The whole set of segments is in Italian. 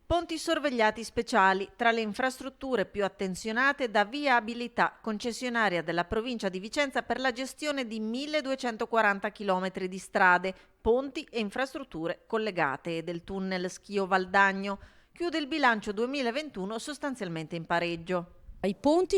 Ponti sorvegliati speciali, tra le infrastrutture più attenzionate da Viabilità, concessionaria della provincia di Vicenza per la gestione di 1240 km di strade, ponti e infrastrutture collegate e del tunnel Schio Valdagno. Chiude il bilancio 2021 sostanzialmente in pareggio. I ponti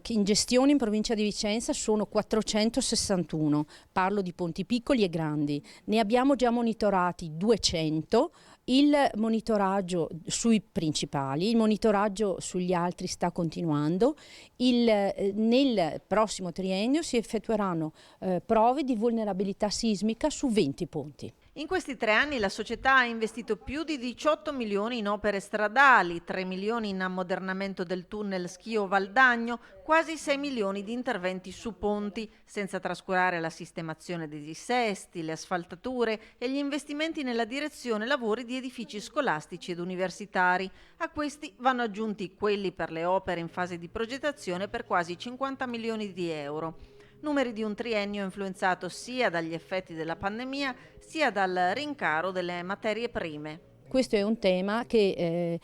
che in gestione in provincia di Vicenza sono 461, parlo di ponti piccoli e grandi, ne abbiamo già monitorati 200, il monitoraggio sui principali, il monitoraggio sugli altri sta continuando, nel prossimo triennio si effettueranno prove di vulnerabilità sismica su 20 ponti. In questi 3 anni la società ha investito più di 18 milioni in opere stradali, 3 milioni in ammodernamento del tunnel Schio Valdagno, quasi 6 milioni di interventi su ponti, senza trascurare la sistemazione dei dissesti, le asfaltature e gli investimenti nella direzione lavori di edifici scolastici ed universitari. A questi vanno aggiunti quelli per le opere in fase di progettazione per quasi 50 milioni di euro. Numeri di un triennio influenzato sia dagli effetti della pandemia sia dal rincaro delle materie prime. Questo è un tema che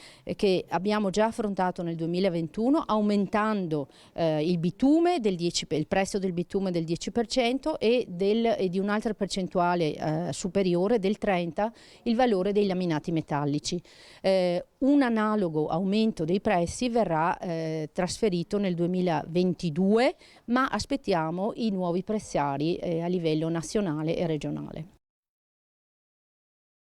abbiamo già affrontato nel 2021 aumentando il bitume il prezzo del bitume del 10% e di un'altra percentuale superiore del 30% il valore dei laminati metallici. Un analogo aumento dei prezzi verrà trasferito nel 2022, ma aspettiamo i nuovi prezzari a livello nazionale e regionale.